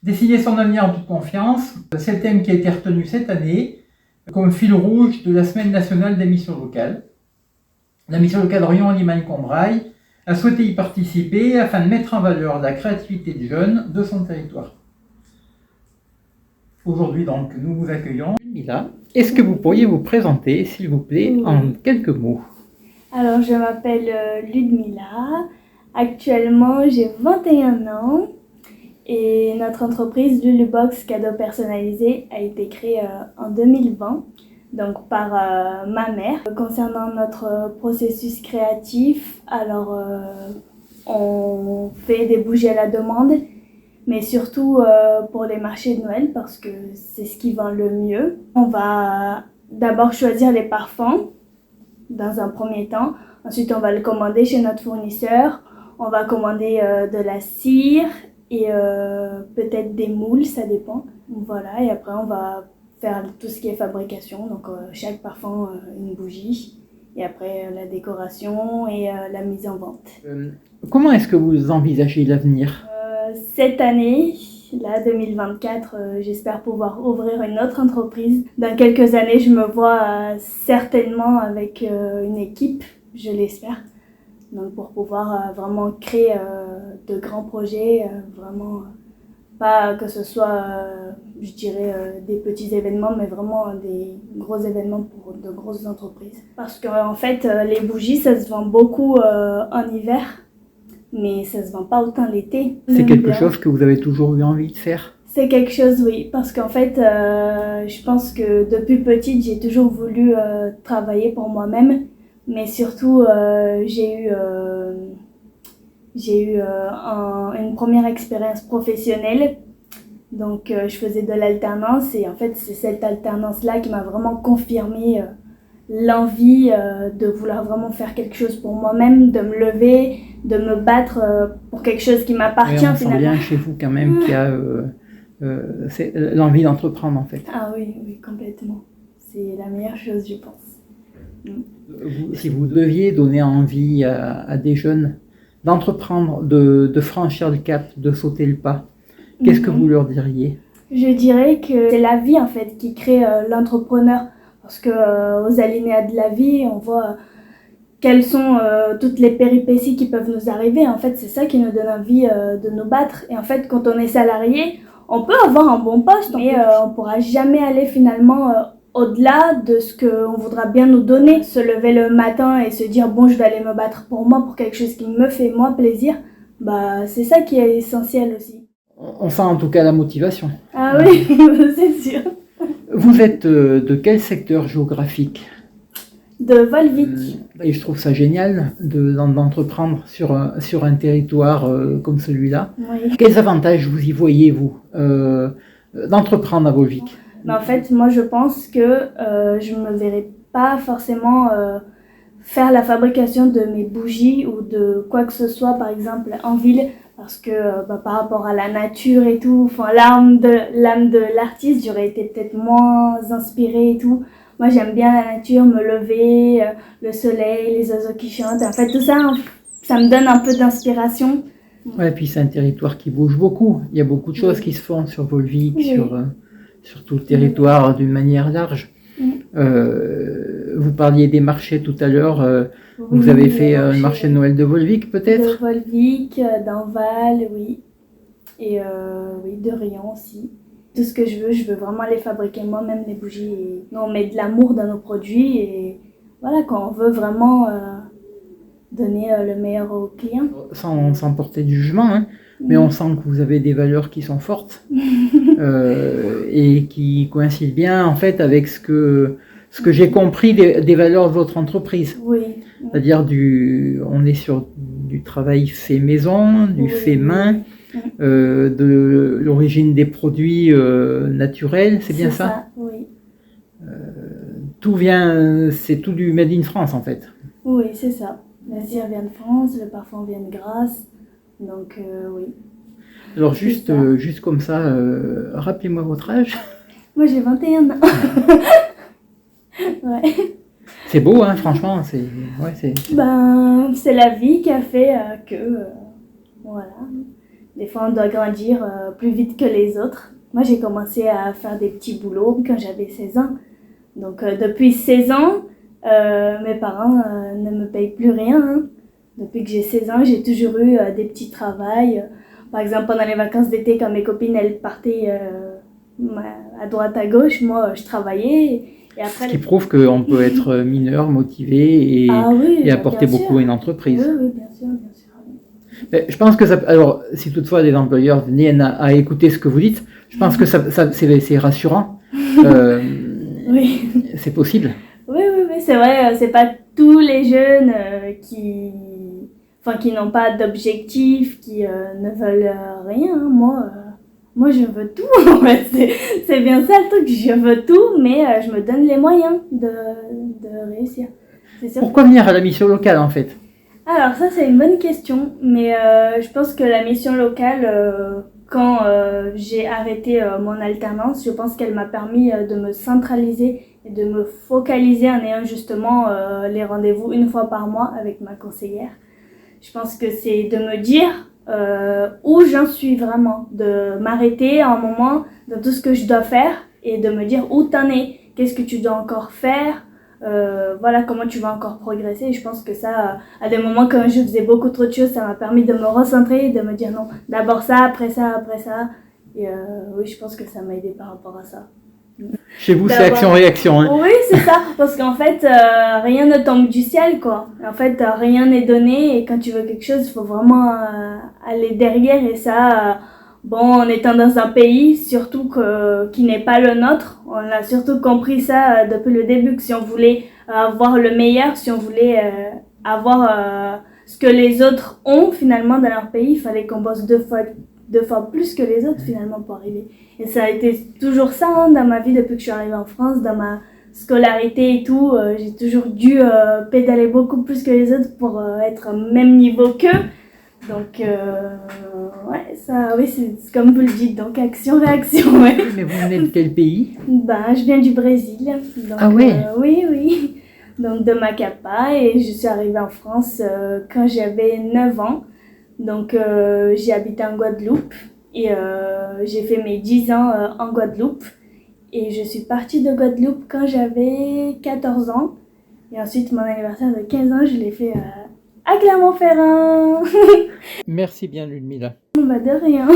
Décider son avenir en toute confiance, c'est le thème qui a été retenu cette année comme fil rouge de la Semaine nationale des missions locales. La mission locale Riom-Limagne-Combrailles a souhaité y participer afin de mettre en valeur la créativité des jeunes de son territoire. Aujourd'hui donc, nous vous accueillons. Mila, est-ce que vous pourriez vous présenter, s'il vous plaît, en quelques mots? Alors, je m'appelle Ludmila. Actuellement, j'ai 21 ans. Et notre entreprise Lulubox Cadeaux Personnalisés a été créée en 2020, donc par ma mère. Concernant notre processus créatif, alors on fait des bougies à la demande, mais surtout pour les marchés de Noël parce que c'est ce qui vend le mieux. On va d'abord choisir les parfums dans un premier temps. Ensuite, on va le commander chez notre fournisseur. On va commander de la cire et peut-être des moules, ça dépend. Voilà, et après on va faire tout ce qui est fabrication, donc chaque parfum une bougie, et après la décoration et la mise en vente. Comment est-ce que vous envisagez l'avenir? Cette année, là 2024, j'espère pouvoir ouvrir une autre entreprise. Dans quelques années, je me vois certainement avec une équipe, je l'espère. Donc pour pouvoir vraiment créer de grands projets, vraiment pas que ce soit, je dirais, des petits événements, mais vraiment des gros événements pour de grosses entreprises. Parce qu'en fait, les bougies, ça se vend beaucoup en hiver, mais ça se vend pas autant l'été. C'est quelque chose que vous avez toujours eu envie de faire? C'est quelque chose, oui, parce qu'en fait, je pense que depuis petite, j'ai toujours voulu travailler pour moi-même. Mais surtout, j'ai eu une première expérience professionnelle. Donc, je faisais de l'alternance et en fait, c'est cette alternance-là qui m'a vraiment confirmé l'envie de vouloir vraiment faire quelque chose pour moi-même, de me lever, de me battre pour quelque chose qui m'appartient on finalement. sent bien chez vous quand même qu'il y a l'envie d'entreprendre en fait. Ah oui, oui, complètement. C'est la meilleure chose, je pense. Si vous deviez donner envie à des jeunes d'entreprendre, de franchir le cap, de sauter le pas, qu'est-ce que vous leur diriez? Je dirais que c'est la vie en fait qui crée l'entrepreneur. Parce que aux alinéas de la vie, on voit quelles sont toutes les péripéties qui peuvent nous arriver. En fait, c'est ça qui nous donne envie de nous battre. Et en fait, quand on est salarié, on peut avoir un bon poste, mais on ne pourra jamais aller finalement au-delà de ce qu'on voudra bien nous donner. Se lever le matin et se dire « bon, je vais aller me battre pour moi, pour quelque chose qui me fait moi plaisir », bah, c'est ça qui est essentiel aussi. On sent en tout cas la motivation. Ah oui, c'est sûr. Vous êtes de quel secteur géographique? De Volvic. Et je trouve ça génial d'entreprendre sur un territoire comme celui-là. Oui. Quels avantages vous y voyez, vous, d'entreprendre à Volvic? Mais en fait, moi, je pense que je ne me verrais pas forcément faire la fabrication de mes bougies ou de quoi que ce soit, par exemple, en ville, parce que par rapport à la nature et tout, l'âme de l'artiste, j'aurais été peut-être moins inspirée et tout. Moi, j'aime bien la nature, me lever, le soleil, les oiseaux qui chantent. En fait, tout ça, ça me donne un peu d'inspiration. Ouais, puis c'est un territoire qui bouge beaucoup. Il y a beaucoup de choses qui se font sur Volvic, oui. sur tout le territoire d'une manière large. Vous parliez des marchés tout à l'heure. Vous avez fait un marché de Noël de Volvic, peut-être? De Volvic, d'Enval, oui. Et oui, de Riom aussi. Tout ce que je veux vraiment les fabriquer moi-même, les bougies. Et on met de l'amour dans nos produits. Et voilà, quand on veut vraiment donner le meilleur aux clients. Sans porter du jugement, hein. Mais on sent que vous avez des valeurs qui sont fortes et qui coïncident bien en fait avec ce que j'ai compris des valeurs de votre entreprise. Oui. C'est-à-dire on est sur du travail fait maison, du fait main, de l'origine des produits naturels, c'est bien ça? Oui. C'est tout du Made in France en fait. Oui, c'est ça. La cire vient de France, le parfum vient de Grasse. Donc oui. Alors juste comme ça, rappelez-moi votre âge. Moi j'ai 21 ans. Ouais. C'est beau, hein, franchement. C'est la vie qui a fait que voilà. Des fois, on doit grandir plus vite que les autres. Moi, j'ai commencé à faire des petits boulots quand j'avais 16 ans. Donc, depuis 16 ans, mes parents ne me payent plus rien. Hein. Depuis que j'ai 16 ans, j'ai toujours eu des petits travails. Par exemple, pendant les vacances d'été, quand mes copines elles partaient à droite, à gauche, moi, je travaillais. Et après, Ce qui prouve qu'on peut être mineur, motivé et apporter beaucoup à une entreprise. Oui, bien sûr, bien sûr. Mais je pense que ça. Alors, si toutefois des employeurs venaient à écouter ce que vous dites, je pense que c'est rassurant. Oui. C'est possible. Oui, c'est vrai. C'est pas tous les jeunes qui n'ont pas d'objectif, qui ne veulent rien. Hein. Moi, je veux tout. En fait, c'est bien ça le truc. Je veux tout, mais je me donne les moyens de réussir. C'est sûr. Pourquoi venir à la mission locale, en fait? Alors ça, c'est une bonne question, mais je pense que la mission locale, quand j'ai arrêté mon alternance, je pense qu'elle m'a permis de me centraliser et de me focaliser en ayant justement les rendez-vous une fois par mois avec ma conseillère. Je pense que c'est de me dire où j'en suis vraiment, de m'arrêter à un moment dans tout ce que je dois faire et de me dire où t'en es, qu'est-ce que tu dois encore faire. Voilà comment tu vas encore progresser. Et je pense que ça, à des moments quand je faisais beaucoup trop de choses, ça m'a permis de me recentrer et de me dire non, d'abord ça, après ça, après ça. Et oui, je pense que ça m'a aidé par rapport à ça. Chez vous, c'est action-réaction. Hein. Oui, c'est ça, parce qu'en fait, rien ne tombe du ciel, quoi. En fait, rien n'est donné et quand tu veux quelque chose, il faut vraiment aller derrière et ça... Bon, en étant dans un pays, surtout qui n'est pas le nôtre, on a surtout compris ça depuis le début, que si on voulait avoir le meilleur, si on voulait avoir ce que les autres ont finalement dans leur pays, il fallait qu'on bosse deux fois plus que les autres finalement pour arriver. Et ça a été toujours ça hein, dans ma vie depuis que je suis arrivée en France, dans ma scolarité et tout, j'ai toujours dû pédaler beaucoup plus que les autres pour être au même niveau qu'eux. Donc, ouais, ça, oui, c'est comme vous le dites, donc action-réaction, ouais. Mais vous venez de quel pays? Ben, je viens du Brésil. Donc, ah ouais oui. Donc, de Macapá, et je suis arrivée en France quand j'avais 9 ans. Donc, j'ai habité en Guadeloupe, et j'ai fait mes 10 ans en Guadeloupe. Et je suis partie de Guadeloupe quand j'avais 14 ans. Et ensuite, mon anniversaire de 15 ans, je l'ai fait à Clermont-Ferrand. Merci bien, Ludmila. Bah de rien.